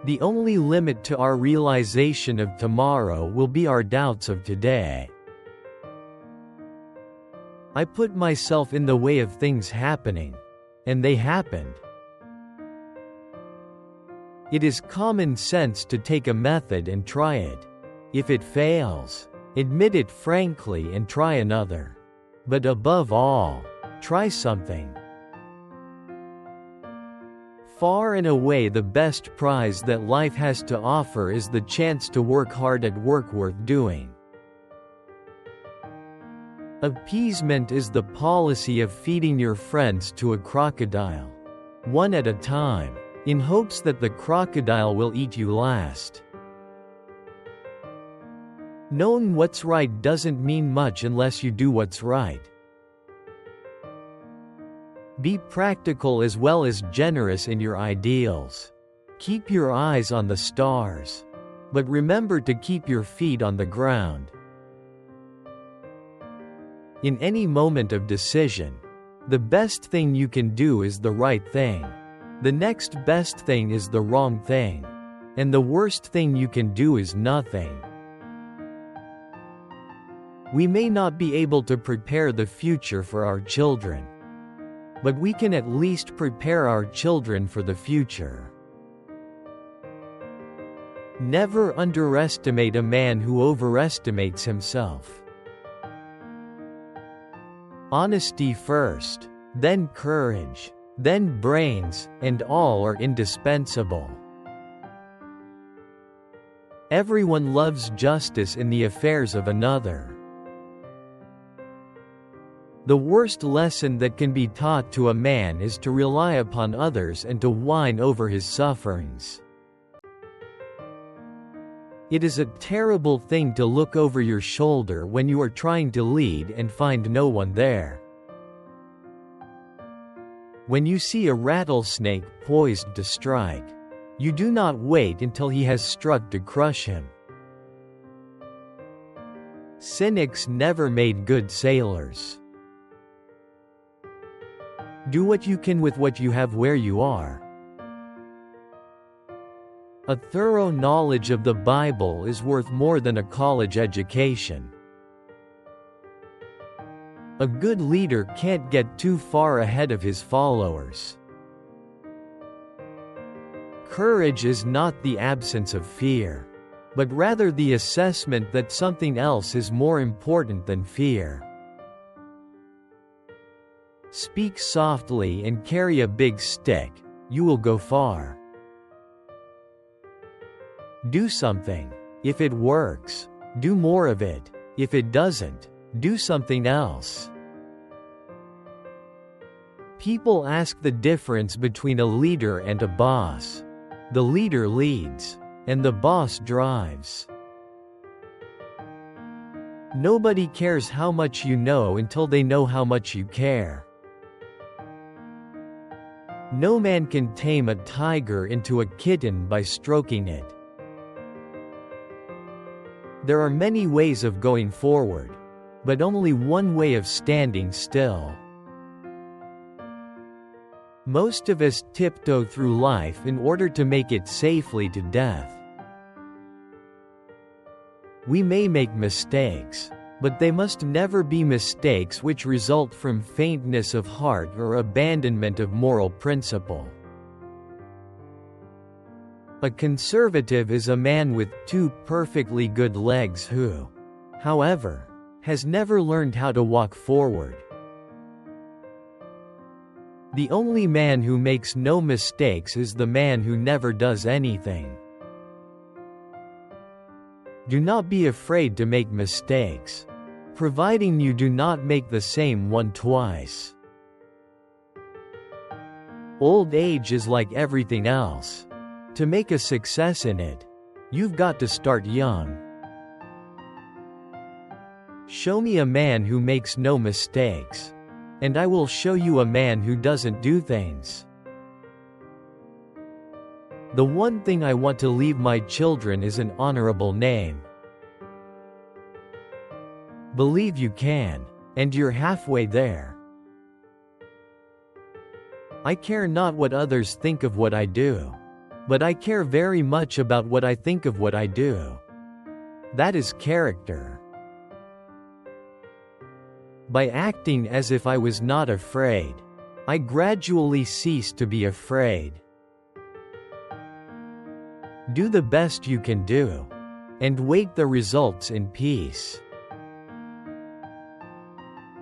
The only limit to our realization of tomorrow will be our doubts of today. I put myself in the way of things happening, and they happened. It is common sense to take a method and try it. If it fails, admit it frankly and try another. But above all, try something. Far and away the best prize that life has to offer is the chance to work hard at work worth doing. Appeasement is the policy of feeding your friends to a crocodile, one at a time, in hopes that the crocodile will eat you last. Knowing what's right doesn't mean much unless you do what's right. Be practical as well as generous in your ideals. Keep your eyes on the stars. But remember to keep your feet on the ground. In any moment of decision, the best thing you can do is the right thing. The next best thing is the wrong thing. And the worst thing you can do is nothing. We may not be able to prepare the future for our children, but we can at least prepare our children for the future. Never underestimate a man who overestimates himself. Honesty first, then courage, then brains, and all are indispensable. Everyone loves justice in the affairs of another. The worst lesson that can be taught to a man is to rely upon others and to whine over his sufferings. It is a terrible thing to look over your shoulder when you are trying to lead and find no one there. When you see a rattlesnake poised to strike, you do not wait until he has struck to crush him. Cynics never made good sailors. Do what you can with what you have where you are. A thorough knowledge of the Bible is worth more than a college education. A good leader can't get too far ahead of his followers. Courage is not the absence of fear, but rather the assessment that something else is more important than fear. Speak softly and carry a big stick, you will go far. Do something. If it works, do more of it. If it doesn't, do something else. People ask the difference between a leader and a boss. The leader leads, and the boss drives. Nobody cares how much you know until they know how much you care. No man can tame a tiger into a kitten by stroking it. There are many ways of going forward, but only one way of standing still. Most of us tiptoe through life in order to make it safely to death. We may make mistakes, but they must never be mistakes which result from faintness of heart or abandonment of moral principle. A conservative is a man with two perfectly good legs who, however, has never learned how to walk forward. The only man who makes no mistakes is the man who never does anything. Do not be afraid to make mistakes, providing you do not make the same one twice. Old age is like everything else. To make a success in it, you've got to start young. Show me a man who makes no mistakes, and I will show you a man who doesn't do things. The one thing I want to leave my children is an honorable name. Believe you can, and you're halfway there. I care not what others think of what I do. but I care very much about what I think of what I do. That is character. By acting as if I was not afraid, I gradually cease to be afraid. Do the best you can do, and wait the results in peace.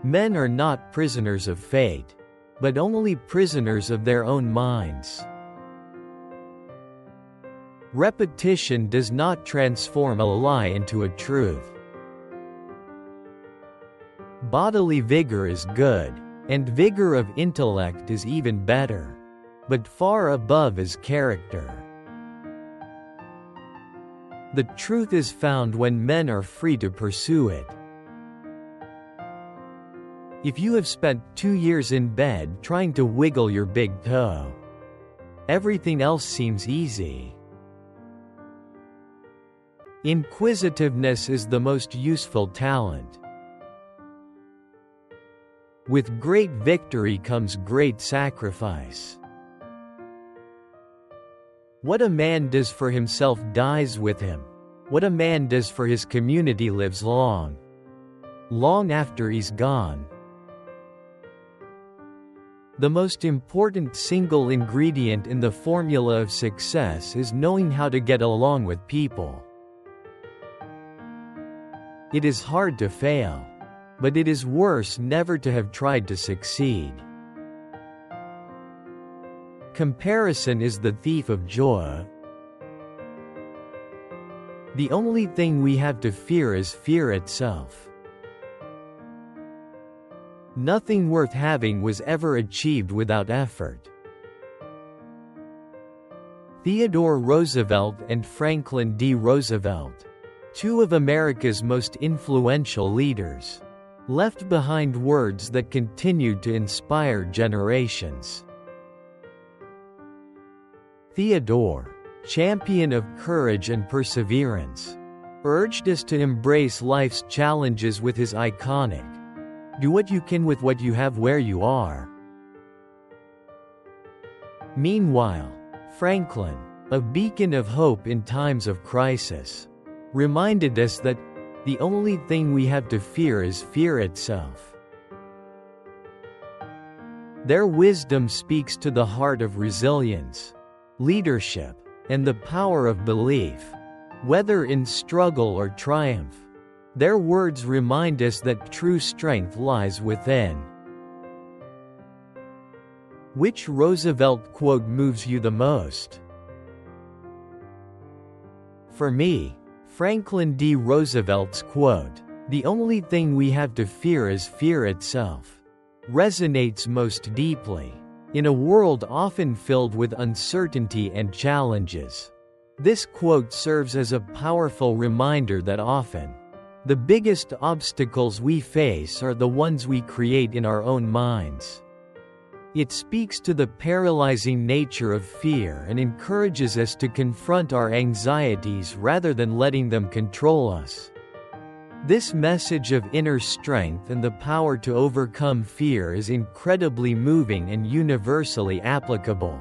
Men are not prisoners of fate, but only prisoners of their own minds. Repetition does not transform a lie into a truth. Bodily vigor is good, and vigor of intellect is even better, but far above is character. The truth is found when men are free to pursue it. If you have spent 2 years in bed trying to wiggle your big toe, everything else seems easy. Inquisitiveness is the most useful talent. With great victory comes great sacrifice. What a man does for himself dies with him. What a man does for his community lives long. Long after he's gone. The most important single ingredient in the formula of success is knowing how to get along with people. It is hard to fail, but it is worse never to have tried to succeed. Comparison is the thief of joy. The only thing we have to fear is fear itself. Nothing worth having was ever achieved without effort. Theodore Roosevelt and Franklin D. Roosevelt, two of America's most influential leaders, left behind words that continued to inspire generations. Theodore, champion of courage and perseverance, urged us to embrace life's challenges with his iconic, "Do what you can with what you have where you are." Meanwhile, Franklin, a beacon of hope in times of crisis, reminded us that the only thing we have to fear is fear itself. Their wisdom speaks to the heart of resilience, leadership, and the power of belief, whether in struggle or triumph. Their words remind us that true strength lies within. Which Roosevelt quote moves you the most? For me, Franklin D. Roosevelt's quote, "The only thing we have to fear is fear itself," resonates most deeply. In a world often filled with uncertainty and challenges, this quote serves as a powerful reminder that often, the biggest obstacles we face are the ones we create in our own minds. It speaks to the paralyzing nature of fear and encourages us to confront our anxieties rather than letting them control us. This message of inner strength and the power to overcome fear is incredibly moving and universally applicable.